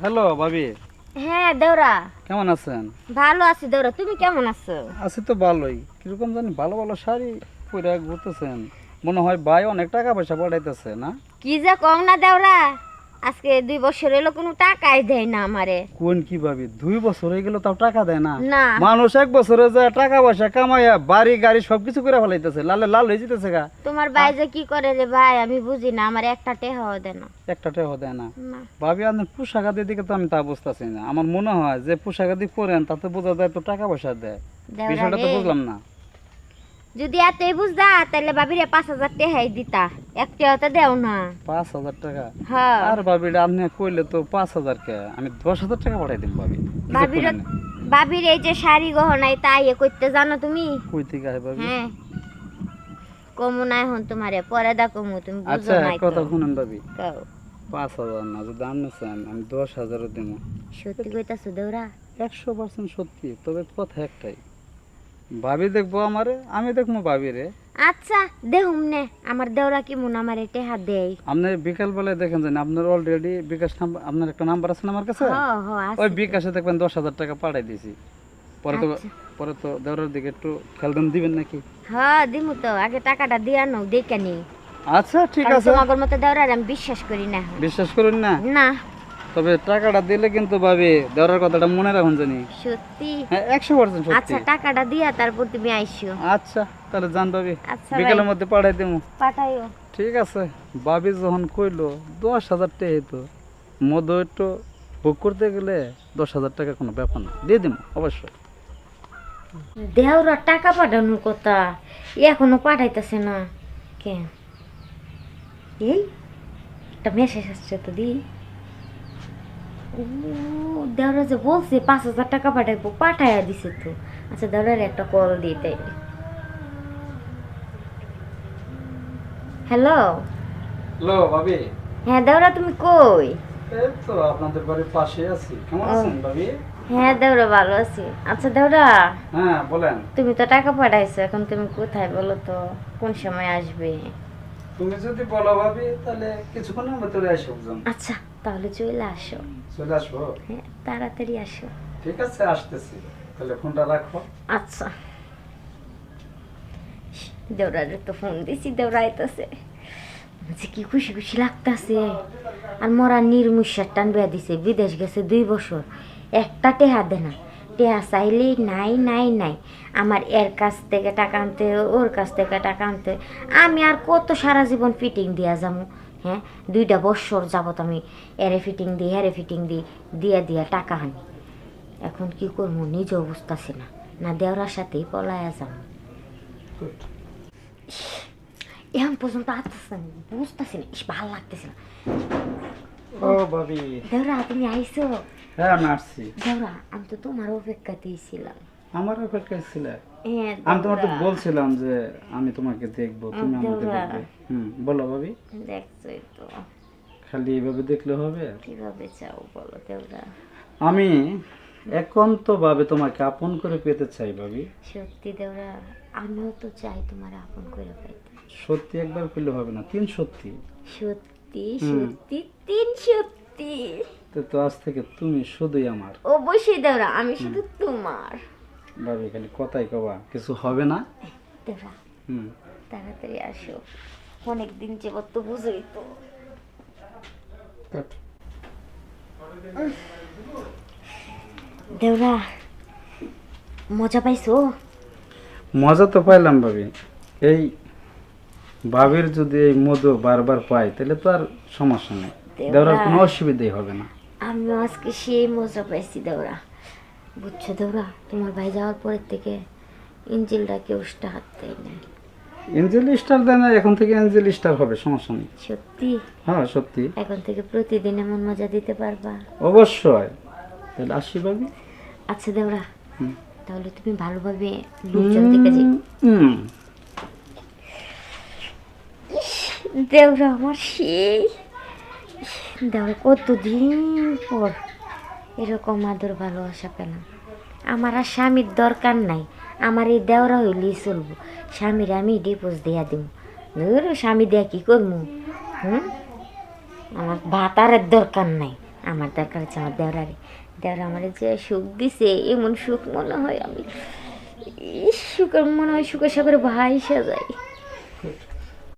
Hello ভাবি, হ্যাঁ দেওরা, কেমন আছেন? ভালো আছি দেওরা, তুমি কেমন আছো? আছি তো ভালোই। কিরকম জানি ভালো ভালো শাড়ি পরে ঘুরতেছেন, মনে হয় ভাই অনেক টাকা পয়সা পাঠাইতেছে না? কি যে কম না দেওরা, আজকে 2 বছর এলো কোনো টাকাই দেয় না আমারে। কোন কি ভাবি, 2 বছর হয়ে গেল তাও টাকা দেয় না? না। মানুষ 1 বছরে যে টাকা পয়সা কামাইয়া বাড়ি গাড়ি সবকিছু করে ফেলাইতেছে, লালে লাল হয়ে যেতেছে গা। তোমার ভাই যে কি করে রে ভাই, আমি বুঝি না, আমার একটা টেহাও দেয় না। একটা টাকা দেয় না? না। ভাবি আপনার পোশাক আদির দিকে তো আমি তা বুঝতেছি না। আমার মনে হয় যে পোশাক আদি পরেন তাতে বোঝা যায় তো টাকা পয়সা দেয়। দেওরা বিষয়টা তো রে, বুঝলাম না। যদি এতই বুঝদা তাহলে ভাবিরে 5,000 টেহাই দিতা, একটাও তো দেও না। 5,000 টাকা? হ্যাঁ। আর ভাবি আপনি কইলে তো 5,000 কে আমি 10,000 টাকা পাঠাই দিম ভাবি। ভাবির ভাবির এই যে শাড়ি গহনাই তাই এ করতে জানো তুমি? কই থেকে আয় ভাবি? হ্যাঁ, কমু না এখন তোমারে, পরে দা কমু, তুমি আচ্ছা বুঝো না। এক কথা শুনেন ভাবি, কও। 5,000 না, যদি আপনি চান আমি 10,000 দিব। সত্যি কইতাছো দেওরা? 100% সত্যি। তবে কথা একটাই, ভাবি দেখবো আমারে, আমি দেখবো ভাবি রে। আচ্ছা দেহুম নে, আমার দেওরা কি মন আমার এটা হাত দেয়। আপনি বিকাল বেলায় দেখেন জানি আপনার অলরেডি বিকাশ নাম্বার, আপনার একটা নাম্বার আছে না আমার কাছে? আছে। ওই বিকাশে দেখবেন 10,000 টাকা পাঠাই দিয়েছি। পরে তো আচ্ছা। পরে তো দেওয়ার দিকে একটু খেয়াল দেন, দিবেন নাকি? হ্যাঁ দিমু তো, আগে টাকাটা দিয়া নাও দেখে নি। আচ্ছা ঠিক কারণ আছে। তোমার মতো দেওরা আমি বিশ্বাস করি না এখন। বিশ্বাস করুন না? না। তবে টাকাটা দিলে কিন্তু ভাবি দেওয়ার কথাটা মনে রাখুন জানি। সত্যি? হ্যাঁ 100% সত্যি। আচ্ছা টাকাটা দিয়া তারপর তুমি আইসো। আচ্ছা তাহলে জান ভাবি, আচ্ছা বিকেলের মধ্যে পাঠাই দেবো। পাঠাইও। ঠিক আছে। ভাবি যখন কইলো 10,000 টাকা তো মধু একটু বুক করতে গেলে 10,000 টাকা কোনো ব্যাপার না, দিয়ে দিব অবশ্যই। দেওরা টাকা পাঠানোর কথা এখনো পাঠাইতেছে না কেন? এই একটা মেসেজ আসছে তো দি। ও দেওরা যে বলছে 5,000 টাকা পাঠাইবো, পাঠাইয়া দিছে তো। আচ্ছা দেওরার একটা কল দিই তাই। হ্যালো। হ্যালো ভাবি। হ্যাঁ দেওরা, তুমি কই? এই তো আপনাদের বাড়ির পাশে আছি। কেমন আছেন ভাবি? হ্যাঁ দেওরা ভালো আছি। আচ্ছা দেওরা, হ্যাঁ বলেন। তুমি তো টাকা পাঠাইছো, এখন তুমি কোথায় বলো তো, কোন সময় আসবে? তুমি যদি বলো ভাবি তাহলে কিছুক্ষণের মধ্যে আসো। আচ্ছা তাহলে চলে আসো। চলে আসবো? হ্যাঁ তাড়াতাড়ি আসো। ঠিক আছে আসতেছি, তাহলে ফোনটা রাখো। আচ্ছা। দেওরারে তো ফোন দিছি, দেওরা আইতাছে। যে কি খুশি খুশি লাগতাছে। আর মরা নির্মুষার টান বেয়া দিছে, বিদেশ গেছে 2 বছর, একটা টেহা দে না। টেহা চাইলেই নাই নাই নাই। আমার এর কাছ থেকে টাকা আনতে, ওর কাছ থেকে টাকা আনতে, আমি আর কত সারা জীবন ফিটিং দিয়া যাবো? হ্যাঁ 2টা বছর যাবত আমি এরে ফিটিং দিই, হেরে ফিটিং দিই, দিয়া দিয়া টাকা আনি। এখন কি করবো নিজেও বুঝতেছি না, না দেওরার সাথেই পলায়া যাবো। এখন পর্যন্ত আসতেছে না, বুঝতেছি না, ভালো লাগতেছে না। ও ভাবি। দেওরা তুমি আইসো? হ্যাঁ আমি আসছি। দেওরা আমি তো তোমার অপেক্ষাতেই ছিলাম। আমার অপেক্ষায় ছিল? হ্যাঁ আমি তোমাকে বলছিলাম যে আমি তোমাকে দেখবো, তুমি আমাকে দেখবে। বলো ভাবি। দেখছোই তো, খালি এইভাবে দেখলে হবে? কিভাবে চাও বলো দেওরা? আমি একান্ত ভাবে তোমাকে আপন করে পেতে চাই ভাবি। সত্যি দেওরা, আমিও তো চাই তোমার আপন করে পাইতে। সত্যি একবার পেলে হবে না, 3 সত্যি। সত্যি সত্যি 3 সত্যি। তো আজ থেকে তুমি শুধুই আমার। অবশ্যই দেওরা, আমি শুধু তোমার। ভাবি খালি কথাই কবা, কিছু হবে না? দেওরা হুম। তাড়াতাড়ি আসো, অনেকদিন যাবত তো বুঝোই তো। দেওরা মজা পাইছো? মজা তো পাইলাম ভাবি। এই ভাবির যদি এই মধু বারবার পাই তাহলে তো আর সমস্যা নেই, দেওয়ার কোনো অসুবিধাই হবে না। আমিও আজকে সেই মজা পাইছি দেওরা। বুঝছো দেওরা, তোমার ভাই যাওয়ার পরের থেকে ইঞ্জিলটা কেউ স্টার্ট দেয় না। এঞ্জেল স্টার দেয় না, এখন থেকে এঞ্জেল স্টার হবে, সমস্যা নেই। সত্যি? হ্যাঁ সত্যি। এখন থেকে প্রতিদিন এমন মজা দিতে পারবা? অবশ্যই। তাহলে আসি ভাবি। আচ্ছা দেওরা, তাহলে তুমি ভালোভাবে লোকজন দেখে যাই। দেওরা আমার সেই দেওরা, কতদিন পর এরকম আদর ভালোবাসা পেলাম। আমার আর স্বামীর দরকার নাই, আমার এই দেওরা হইলেই চলবো। স্বামীর আমি ডিভোর্স দিয়া দিব। স্বামী দেয়া কি করবো? আমার ভাত আর এর দরকার নাই, আমার দরকার হচ্ছে আমার দেওরারে। দেওরা আমার যে সুখ দিছে, এমন সুখ মনে হয় আমি সুখের মনে হয় সুখের সাগরে ভাই সাজাই।